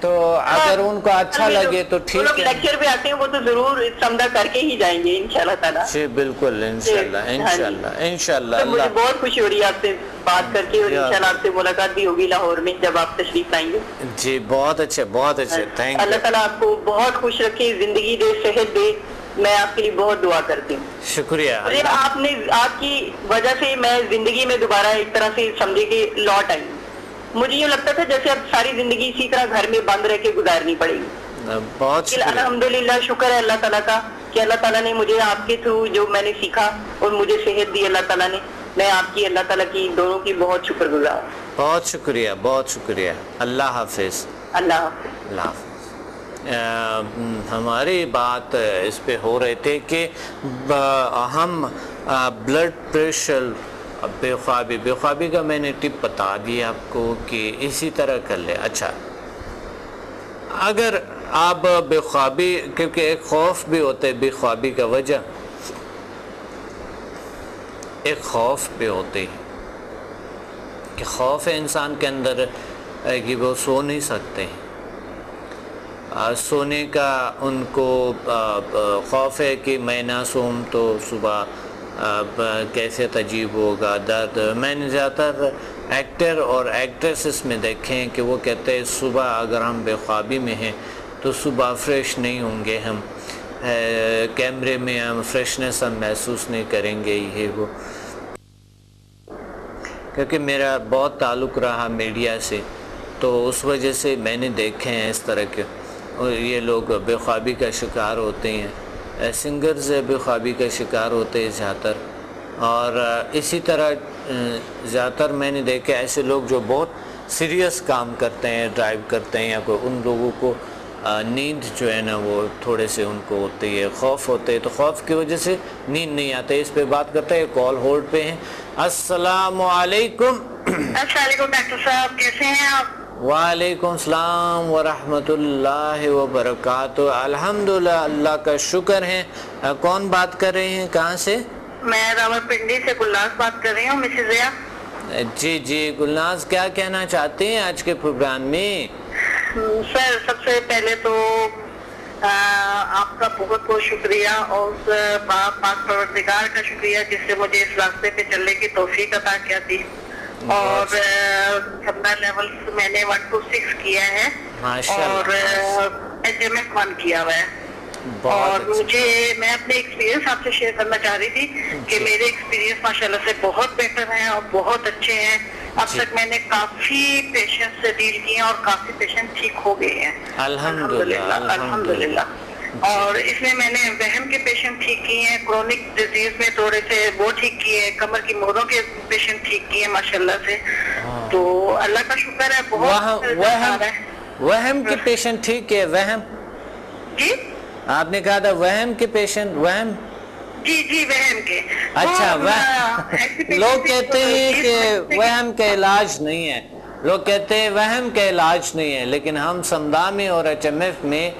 تو اگر ان کو اچھا لگے تو ٹھیک ہے. لیکچر پہ آتے ہیں وہ تو ضرور سمدہ کر کے ہی جائیں گے انشاءاللہ تعالیٰ. جی بالکل انشاءاللہ. مجھے بہت خوشی ہو رہی ہے آپ سے بات کر کے، اور انشاءاللہ آپ سے ملاقات بھی ہوگی لاہور میں جب آپ تشریف لائیں گے. جی بہت اچھے تھینک یو. اللہ تعالیٰ آپ کو بہت خوش رکھے، زندگی دے، صحت دے. میں آپ کے لیے بہت دعا کرتی ہوں. شکریہ. آپ کی وجہ سے میں زندگی میں دوبارہ ایک طرح سے سمجھے کہ لوٹ آئی. مجھے یہ لگتا تھا جیسے اب ساری زندگی اسی طرح گھر میں بند رہ کے گزارنی پڑے گی. بہت الحمدللہ شکر ہے اللہ تعالیٰ کا کہ اللہ تعالیٰ نے مجھے آپ کے تھرو جو میں نے سیکھا اور مجھے صحت دی اللہ تعالیٰ نے. میں آپ کی، اللہ تعالیٰ کی، دونوں کی بہت شکر گزار. بہت شکریہ. اللہ حافظ. اللہ حافظ. اللہ حافظ. ہماری بات اس پہ ہو رہے تھے کہ ہم بلڈ پریشر، بے خوابی کا میں نے ٹپ بتا دی آپ کو کہ اسی طرح کر لے. اچھا، اگر آپ بے خوابی، کیونکہ ایک خوف بھی ہوتا ہے بے خوابی کا وجہ، ایک خوف بھی ہوتے ہیں کہ خوف ہے انسان کے اندر کہ وہ سو نہیں سکتے ہیں. سونے کا ان کو خوف ہے کہ میں نہ سوم تو صبح کیسے عجیب ہوگا، درد. میں نے زیادہ تر ایکٹر اور ایکٹریسز میں دیکھے ہیں کہ وہ کہتے ہیں صبح اگر ہم بے خوابی میں ہیں تو صبح فریش نہیں ہوں گے، ہم کیمرے میں ہم فریشنس ہم محسوس نہیں کریں گے. یہ وہ کیونکہ میرا بہت تعلق رہا میڈیا سے، تو اس وجہ سے میں نے دیکھے ہیں اس طرح کے، اور یہ لوگ بے خوابی کا شکار ہوتے ہیں. سنگرز بے خوابی کا شکار ہوتے ہیں زیادہ تر. اور اسی طرح زیادہ تر میں نے دیکھا ایسے لوگ جو بہت سیریس کام کرتے ہیں، ڈرائیو کرتے ہیں یا کوئی، ان لوگوں کو نیند جو ہے نا وہ تھوڑے سے ان کو ہوتی ہے، خوف ہوتے ہے، تو خوف کی وجہ سے نیند نہیں آتے. اس پہ بات کرتے ہیں. کال ہولڈ پہ ہیں. السلام علیکم. السلام علیکم ڈاکٹر صاحب، کیسے ہیں آپ؟ وعلیکم السلام ورحمۃ اللہ وبرکاتہ. الحمدللہ، اللہ کا شکر ہے. کون بات کر رہے ہیں، کہاں سے؟ میں راولپنڈی سے گلناز بات کر رہی ہوں، مسز زیا. جی گلناز، کیا کہنا چاہتے ہیں آج کے پروگرام میں؟ سر، سب سے پہلے تو آپ کا بہت بہت شکریہ، اور پاک پروردگار کا شکریہ جس سے مجھے اس راستے پہ چلنے کی توفیق عطا کیا تھی. اور 15 لیولز میں نے 1 to 6 کیا ہے، اور HMS 1 کیا ہوا ہے. اور میں اپنے ایکسپیرینس آپ سے شیئر کرنا چاہ رہی تھی کہ میرے ایکسپیرینس ماشاءاللہ سے بہت بہتر ہیں اور بہت اچھے ہیں. اب تک میں نے کافی پیشنٹ سے ڈیل کی ہیں اور کافی پیشنٹ ٹھیک ہو گئے ہیں الحمدللہ. اور اس میں نے وہم کے پیشنٹ ٹھیک کیے ہیں، کرونک ڈیزیز میں تھوڑے سے وہ ٹھیک کیے ہیں، کمر کی موروں کے پیشنٹ ٹھیک کیے ہیں ماشاءاللہ سے. تو اللہ کا شکر ہے. بہت وہم کے پیشنٹ ٹھیک ہے. وہم، جی آپ نے کہا تھا وہم کے پیشنٹ، وہم؟ جی وہم کے. اچھا، لوگ کہتے ہیں کہ وہم کا علاج نہیں ہے، لوگ کہتے ہیں وہم کا علاج نہیں ہے، لیکن ہم سمدامی اور HMF میں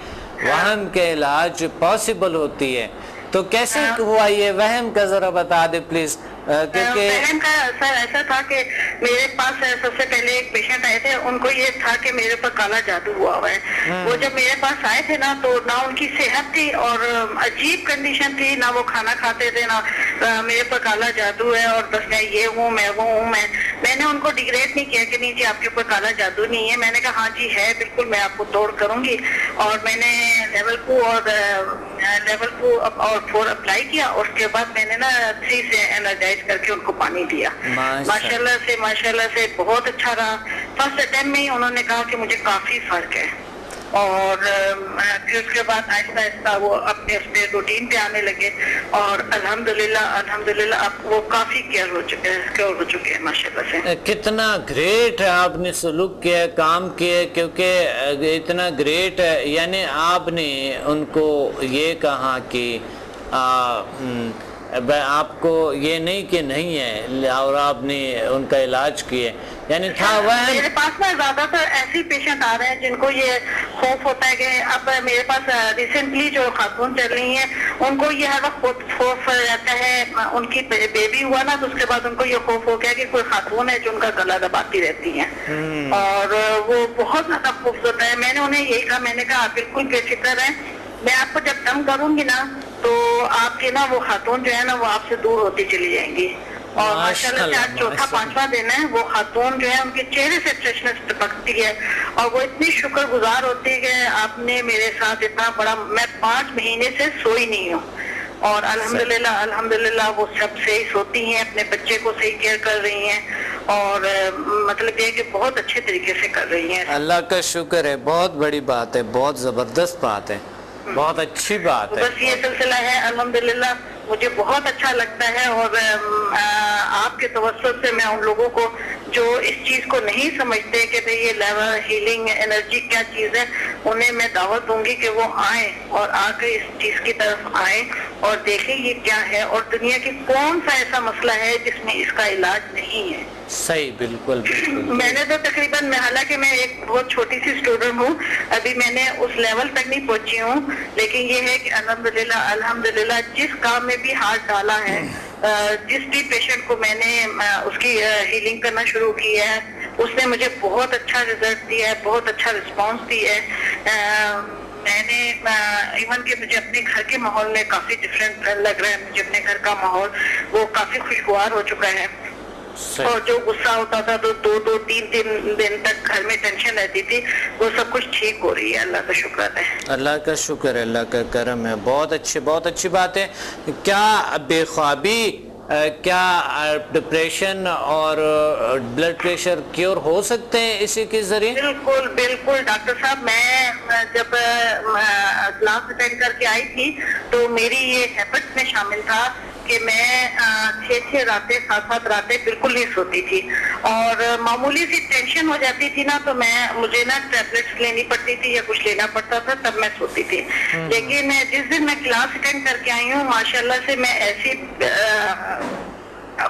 وہم کے علاج پاسبل ہوتی ہے. تو کیسے ہوا یہ وہم کا، ذرا بتا دے پلیز. وہم کا سر ایسا تھا کہ میرے پاس سب سے پہلے ایک پیشنٹ آئے تھے، ان کو یہ تھا کہ میرے پر کالا جادو ہوا ہوا ہے. وہ جب میرے پاس آئے تھے نا، تو نہ ان کی صحت تھی اور عجیب کنڈیشن تھی، نہ وہ کھانا کھاتے تھے، نہ میرے پر کالا جادو ہے، اور بس میں یہ ہوں، میں وہ ہوں. میں نے ان کو ڈیگریڈ نہیں کیا کہ نہیں جی آپ کے اوپر کالا جادو نہیں ہے. میں نے کہا ہاں جی ہے بالکل، میں آپ کو توڑ کروں گی. اور میں نے لیول 2 اور 4 اپلائی کیا. اس کے بعد میں نے نا 3 سے انرجائز کر کے ان کو پانی دیا. ماشاءاللہ سے بہت اچھا رہا. فرسٹ اٹیمپٹ میں ہی انہوں نے کہا کہ مجھے کافی فرق ہے. اور پھر اس کے بعد آہستہ آہستہ وہ اپنے روٹین پہ آنے لگے، اور الحمدللہ اب وہ کافی کیئر ہو چکے ہیں ماشاءاللہ سے. کتنا گریٹ ہے آپ نے سلوک کیا، کام کیا، کیونکہ اتنا گریٹ ہے. یعنی آپ نے ان کو یہ کہا کہ آپ کو یہ نہیں کہ نہیں ہے اور آپ نے ان کا علاج کیے، یعنی تھا وہم؟ میرے پاس نا زیادہ تر ایسے پیشنٹ آ رہے ہیں جن کو یہ خوف ہوتا ہے کہ اب میرے پاس ریسنٹلی جو خاتون چل رہی ہیں ان کو یہ ہر وقت خوف رہتا ہے، ان کی بیبی ہوا نا تو اس کے بعد ان کو یہ خوف ہو گیا کہ کوئی خاتون ہے جو ان کا گلا دباتی رہتی ہیں اور وہ بہت زیادہ خوفصورت ہے۔ میں نے انہیں یہی کہا، میں نے کہا آپ بالکل بے فکر ہیں، میں آپ کو جب دم کروں گی نا تو آپ کے نا وہ خاتون جو ہے نا وہ آپ سے دور ہوتی چلی جائیں گی، اور ماشاءاللہ سے آج چوتھا پانچواں دن ہے، وہ خاتون جو ہے ان کے چہرے سے فریشنس ٹپکتی ہے اور وہ اتنی شکر گزار ہوتی ہے کہ آپ نے میرے ساتھ اتنا بڑا، میں 5 مہینے سے سوئی نہیں ہوں اور الحمدللہ وہ سب صحیح سوتی ہیں، اپنے بچے کو صحیح کیئر کر رہی ہیں اور مطلب یہ کہ بہت اچھے طریقے سے کر رہی ہیں۔ اللہ کا شکر ہے، بہت بڑی بات ہے، بہت زبردست بات ہے، بہت اچھی بات ہے۔ بس یہ سلسلہ ہے، الحمدللہ مجھے بہت اچھا لگتا ہے اور آپ کے توسط سے میں ان لوگوں کو جو اس چیز کو نہیں سمجھتے کہ یہ لیول ہیلنگ انرجی کیا چیز ہے، انہیں میں دعوت دوں گی کہ وہ آئیں اور آ کے اس چیز کی طرف آئیں اور دیکھیں یہ کیا ہے اور دنیا کی کون سا ایسا مسئلہ ہے جس میں اس کا علاج نہیں ہے۔ صحیح، بالکل بالکل۔ میں نے تو تقریباً، حالانکہ میں ایک بہت چھوٹی سی اسٹوڈنٹ ہوں، ابھی میں نے اس لیول تک نہیں پہنچی ہوں، لیکن یہ ہے کہ الحمدللہ جس کام میں بھی ہاتھ ڈالا ہے، جس بھی پیشنٹ کو میں نے اس کی ہیلنگ کرنا شروع کی ہے، اس نے مجھے بہت اچھا رزلٹ دیا ہے، بہت اچھا رسپانس دیا ہے۔ میں نے ایون کہ مجھے اپنے گھر کے ماحول میں کافی ڈفرینٹ لگ رہا ہے، مجھے اپنے گھر کا ماحول وہ کافی خوشگوار ہو چکا ہے، اور جو غصہ ہوتا تھا تو 2-3 دن تک گھر میں ٹینشن رہتی تھی، وہ سب کچھ ٹھیک ہو رہی ہے، اللہ کا شکر ہے۔ اللہ کا شکر ہے، اللہ کا کرم ہے، بہت اچھی بات ہے۔ کیا بے خوابی، کیا ڈپریشن اور بلڈ پریشر کیور ہو سکتے ہیں اسی کے ذریعے؟ بالکل بالکل ڈاکٹر صاحب، میں جب کلاس اٹینڈ کر کے آئی تھی تو میری یہ ہیبٹ میں شامل تھا کہ میں 6 راتیں 7 راتیں بالکل نہیں سوتی تھی، اور معمولی سی ٹینشن ہو جاتی تھی نا تو مجھے نا ٹیبلٹس لینی پڑتی تھی یا کچھ لینا پڑتا تھا، تب میں سوتی تھی۔ لیکن جس دن میں کلاس اٹینڈ کر کے آئی ہوں، ماشاءاللہ سے میں ایسی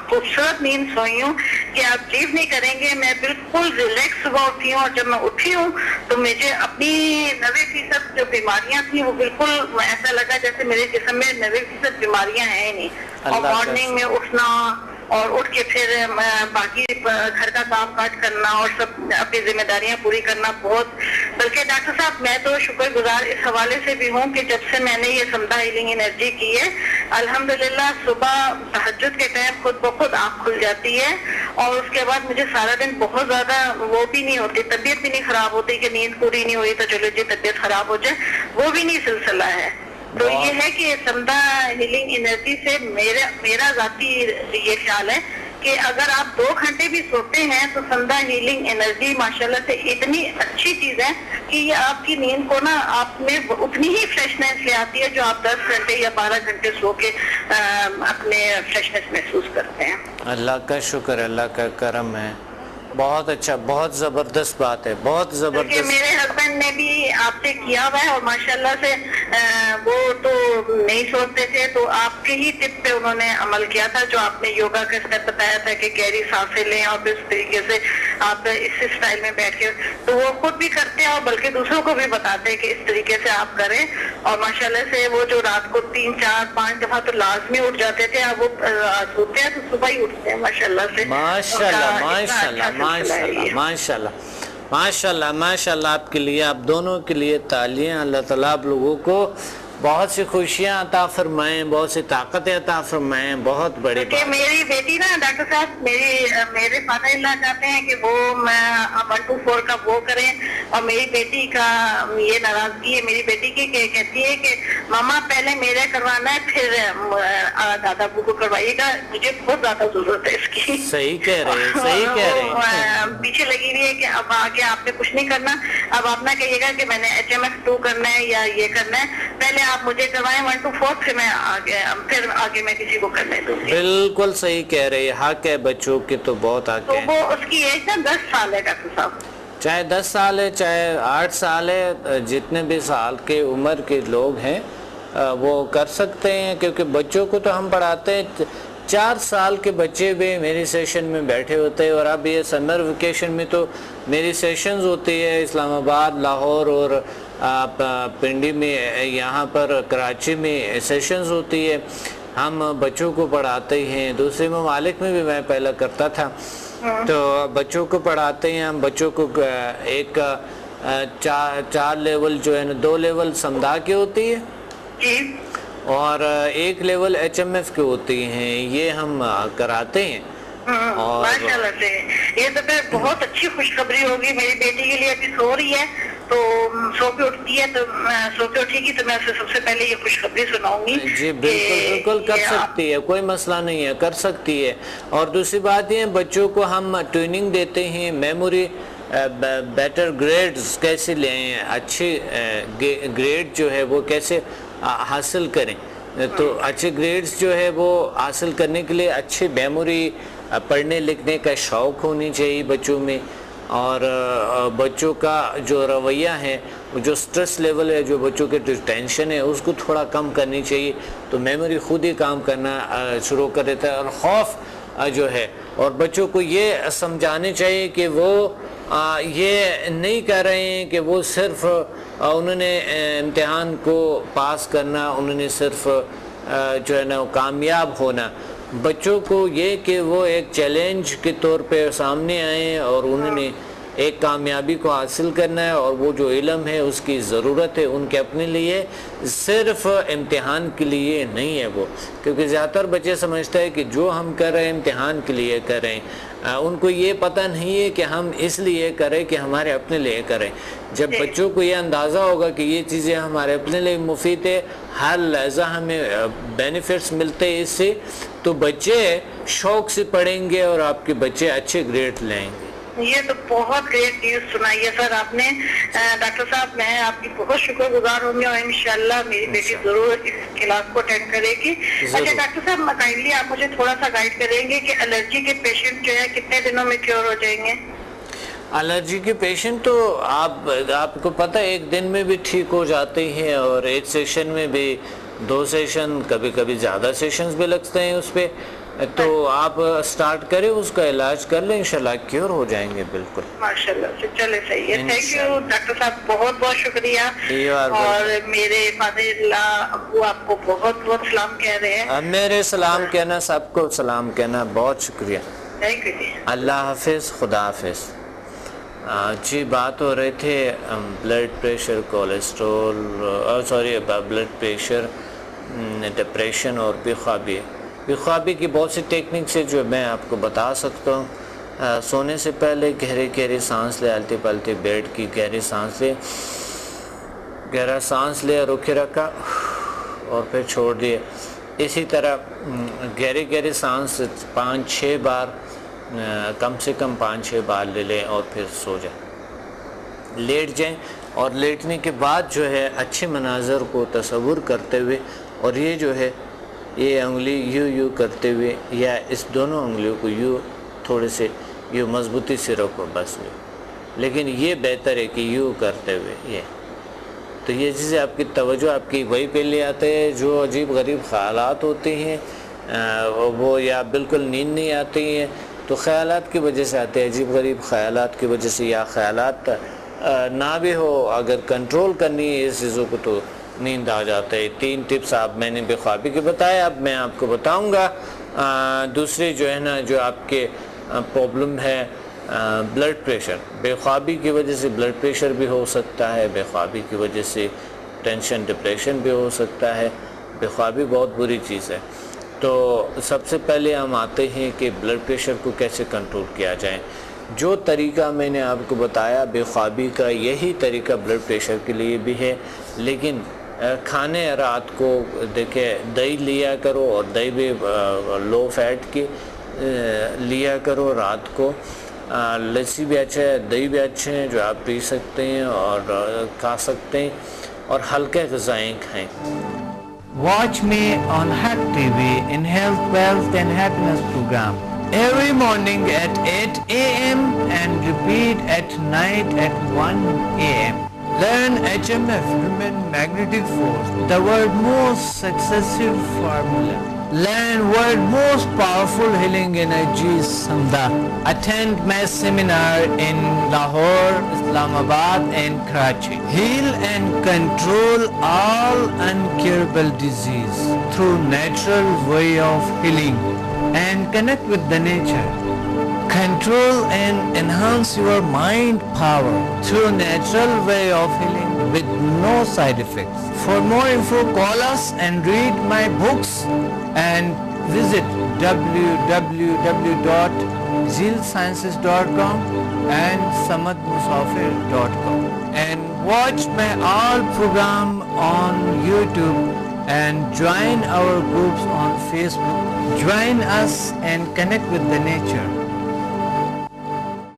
خوبصورت نیند سوئی ہوں کہ آپ بلیو نہیں کریں گے، میں بالکل ریلیکس صبح اٹھی ہوں، اور جب میں اٹھی ہوں تو مجھے اپنی 90% جو بیماریاں تھیں وہ بالکل ایسا لگا جیسے میرے جسم میں 90% بیماریاں ہیں ہی نہیں، اور مارننگ میں اٹھنا اور اٹھ کے پھر باقی گھر کا کام کاج کرنا اور سب اپنی ذمہ داریاں پوری کرنا بہت، بلکہ ڈاکٹر صاحب میں تو شکر گزار اس حوالے سے بھی ہوں کہ جب سے میں نے یہ سمدھا ہیلنگ انرجی کی ہے، الحمدللہ صبح تہجد کے ٹائم خود بخود آنکھ کھل جاتی ہے، اور اس کے بعد مجھے سارا دن بہت زیادہ وہ بھی نہیں ہوتی، طبیعت بھی نہیں خراب ہوتی کہ نیند پوری نہیں ہوئی تو چلو جی طبیعت خراب ہو جائے، وہ بھی نہیں سلسلہ ہے۔ تو یہ ہے کہ سمدھا ہیلنگ انرجی سے میرا ذاتی یہ خیال ہے کہ اگر آپ 2 گھنٹے بھی سوتے ہیں تو سمدھا ہیلنگ انرجی ماشاءاللہ سے اتنی اچھی چیز ہے کہ یہ آپ کی نیند کو نا آپ میں اتنی ہی فریشنس لے آتی ہے جو آپ 10 گھنٹے یا 12 گھنٹے سو کے اپنے فریشنس محسوس کرتے ہیں۔ اللہ کا شکر ہے، اللہ کا کرم ہے، بہت اچھا، بہت زبردست بات ہے، بہت زبردست۔ میرے ہسبینڈ نے بھی آپ سے کیا ہوا ہے اور ماشاءاللہ سے وہ تو نہیں سوچتے تھے، تو آپ کے ہی ٹپ پہ انہوں نے عمل کیا تھا، جو آپ نے یوگا کا اسٹیپ بتایا تھا کہ گہری سانسیں لیں اور اس طریقے سے آپ اس اسٹائل میں بیٹھ کے، تو وہ خود بھی کرتے ہیں اور بلکہ دوسروں کو بھی بتاتے ہیں کہ اس طریقے سے آپ کریں، اور ماشاءاللہ سے وہ جو رات کو 3 4 5 دفعہ تو لازمی اٹھ جاتے تھے، اب وہ سوتے ہیں تو صبح ہی اٹھتے ہیں ماشاءاللہ سے۔ ماشاءاللہ ماشاءاللہ ماشاءاللہ ماشاءاللہ ماشاءاللہ ماشاءاللہ، آپ کے لیے، آپ دونوں کے لیے تالیاں، اللہ تعالیٰ آپ لوگوں کو بہت سی خوشیاں عطا فرمائیں، بہت سی طاقتیں عطا فرمائیں، بہت بڑی بات۔ میری بیٹی نا ڈاکٹر صاحب، میرے فادر اللہ چاہتے ہیں کہ وہ 1 to 4 کا وہ کریں، اور میری بیٹی کا یہ ناراضگی ہے میری بیٹی کی کہ کہتی ہے کہ ماما پہلے میرے کروانا ہے پھر دادا ابو کو کروائیے گا، مجھے بہت زیادہ ضرورت ہے اس کی۔ صحیح کہہ رہے ہیں، صحیح کہہ رہے ہیں۔ پیچھے لگی ہوئی ہے کہ اب آگے آپ نے کچھ نہیں کرنا، اب آپ نہ کہیے گا کہ میں نے HMF2 کرنا ہے یا یہ کرنا ہے، پہلے آپ مجھے کروائیں 1 to 4، پھر آگے میں کسی کو کرنے دوں گی۔ بالکل صحیح کہہ رہے ہیں، حق ہے بچوں کے تو بہت حق ہے۔ تو وہ اس کی ایج نا 10 سال ہے ڈاکٹر صاحب، چاہے 10 سال ہے چاہے 8 سال ہے، جتنے بھی سال کے عمر کے لوگ ہیں وہ کر سکتے ہیں، کیونکہ بچوں کو تو ہم پڑھاتے ہیں 4 سال کے بچے بھی میری سیشن میں بیٹھے ہوتے ہیں، اور اب یہ سمر ویکیشن میں تو میری سیشنز ہوتی ہے اسلام آباد، لاہور اور پنڈی میں، یہاں پر کراچی میں سیشنز ہوتی ہے، ہم بچوں کو پڑھاتے ہیں۔ دوسرے ممالک میں بھی میں پہلا کرتا تھا، تو بچوں کو پڑھاتے ہیں ہم، بچوں کو ایک 4 لیول جو ہے نا، 2 لیول سمدھا کے ہوتی ہے اور 1 لیول HMF کی ہوتی ہیں، یہ ہم کراتے ہیں۔ اور ماشاءاللہ سے یہ تو پھر بہت اچھی خوشخبری ہوگی۔ میری بیٹی کے لیے ابھی سو رہی ہے، تو سو کے اٹھتی ہے، تو سو کے اٹھے گی تو میں اسے سب سے پہلے یہ خوشخبری سناؤں گی۔ جی بالکل کر سکتی ہے، کوئی مسئلہ نہیں ہے، کر سکتی ہے۔ اور دوسری بات یہ، بچوں کو ہم ٹریننگ دیتے ہیں، میموری بیٹر گریڈز کیسے لیں، اچھے گریڈ جو ہے وہ کیسے حاصل کریں۔ تو اچھے گریڈز جو ہے وہ حاصل کرنے کے لیے اچھی میموری، پڑھنے لکھنے کا شوق ہونی چاہیے بچوں میں، اور بچوں کا جو رویہ ہے، جو سٹریس لیول ہے، جو بچوں کے جو ٹینشن ہے، اس کو تھوڑا کم کرنی چاہیے، تو میموری خود ہی کام کرنا شروع کر دیتا ہے۔ اور خوف جو ہے، اور بچوں کو یہ سمجھانے چاہیے کہ وہ یہ نہیں کر رہے ہیں کہ وہ صرف انہوں نے امتحان کو پاس کرنا، انہوں نے صرف جو ہے نا کامیاب ہونا۔ بچوں کو یہ کہ وہ ایک چیلنج کے طور پہ سامنے آئیں، اور انہوں نے ایک کامیابی کو حاصل کرنا ہے، اور وہ جو علم ہے اس کی ضرورت ہے ان کے اپنے لیے، صرف امتحان کے لیے نہیں ہے وہ، کیونکہ زیادہ تر بچے سمجھتے ہیں کہ جو ہم کر رہے ہیں امتحان کے لیے کر رہے ہیں، ان کو یہ پتہ نہیں ہے کہ ہم اس لیے کریں کہ ہمارے اپنے لیے کریں۔ جب بچوں کو یہ اندازہ ہوگا کہ یہ چیزیں ہمارے اپنے لیے مفید ہے، ہر لحظہ ہمیں بینیفٹس ملتے ہیں اس سے، تو بچے شوق سے پڑھیں گے اور آپ کے بچے اچھے گریڈ لیں گے۔ یہ تو بہت گریٹ نیوز سنائی ہے سر آپ نے۔ ڈاکٹر صاحب میں آپ کی بہت شکر گزار ہوں گی، اور انشاءاللہ میری بیٹی ضرور اس کلاس کو اٹینڈ کرے گی۔ اچھا ڈاکٹر صاحب، کائنڈلی آپ مجھے تھوڑا سا گائیڈ کریں گے کہ الرجی کے پیشنٹ جو ہے کتنے دنوں میں کیور ہو جائیں گے؟ الرجی کے پیشنٹ تو آپ کو پتہ 1 دن میں بھی ٹھیک ہو جاتے ہیں، اور 1 سیشن میں بھی 2 سیشن، کبھی کبھی زیادہ سیشنز بھی لگتے ہیں اس پہ، تو آپ سٹارٹ کریں، اس کا علاج کر لیں، انشاءاللہ کیور ہو جائیں گے بالکل۔ ماشاءاللہ سے چلے صحیح ہے۔ تھینک یو ڈاکٹر صاحب، بہت بہت شکریہ، اور میرے فادر اللہ ابو آپ کو بہت بہت سلام کہہ رہے ہیں۔ میرے سلام کہنا، سب کو سلام کہنا، بہت شکریہ۔ تھینک یو جی، اللہ حافظ، خدا حافظ۔ جی بات ہو رہے تھے blood pressure, cholesterol, blood pressure, depression اور بے خوابی۔ بے خوابی کی بہت سی ٹیکنکس ہے جو میں آپ کو بتا سکتا ہوں۔ سونے سے پہلے گہری سانس لے، الٹی پلٹی بیٹھ کی گہری سانس لے، گہرا سانس لے، رکے رکھا اور پھر چھوڑ دیے۔ اسی طرح گہری سانس 5-6 بار، کم سے کم 5-6 بار لے لیں، اور پھر سو جائیں، لیٹ جائیں، اور لیٹنے کے بعد جو ہے اچھے مناظر کو تصور کرتے ہوئے، اور یہ جو ہے یہ انگلی یوں کرتے ہوئے، یا اس دونوں انگلیوں کو یوں تھوڑے سے یوں مضبوطی سے رکھو بس، لیکن یہ بہتر ہے کہ یوں کرتے ہوئے یہ، تو یہ چیزیں آپ کی توجہ آپ کی وہی پہ لے آتے ہیں۔ جو عجیب غریب خیالات ہوتے ہیں وہ، یا بالکل نیند نہیں آتی ہیں، تو خیالات کی وجہ سے آتے ہیں، عجیب غریب خیالات کی وجہ سے، یا خیالات نہ بھی ہو، اگر کنٹرول کرنی ہے اس چیزوں کو تو نیند آ جاتا ہے۔ 3 ٹپس آپ میں نے بے خوابی کے بتائے، اب میں آپ کو بتاؤں گا دوسری جو ہے نا، جو آپ کے پرابلم ہے بلڈ پریشر۔ بے خوابی کی وجہ سے بلڈ پریشر بھی ہو سکتا ہے، بے خوابی کی وجہ سے ٹینشن، ڈپریشن بھی ہو سکتا ہے۔ بے خوابی بہت بری چیز ہے۔ تو سب سے پہلے ہم آتے ہیں کہ بلڈ پریشر کو کیسے کنٹرول کیا جائے۔ جو طریقہ میں نے آپ کو بتایا بے خوابی کا، یہی طریقہ بلڈ پریشر کے لیے بھی ہے، لیکن کھانے رات کو دیکھیں دہی لیا کرو، اور دہی بھی لو فیٹ کی لیا کرو رات کو۔ لسی بھی اچھا ہے، دہی بھی اچھے ہیں جو آپ پی سکتے ہیں اور کھا سکتے ہیں، اور ہلکے غذائیں کھائیں۔ Watch me on Hack TV in Health, Wealth and Happiness program every morning at 8 a.m. and repeat at night at 1 a.m. Learn HMF, Human Magnetic Force, the world's most successful formula. Learn world's most powerful healing energies, Samda. Attend my seminar in Lahore, Islamabad and Karachi. Heal and control all uncurable disease through natural way of healing and connect with the nature. Control and enhance your mind power through natural way of healing with no side effects. For more info, call us and read my books and visit www.zealsciences.com and samadmusafir.com and watch my all program on YouTube and join our groups on Facebook. Join us and connect with the nature.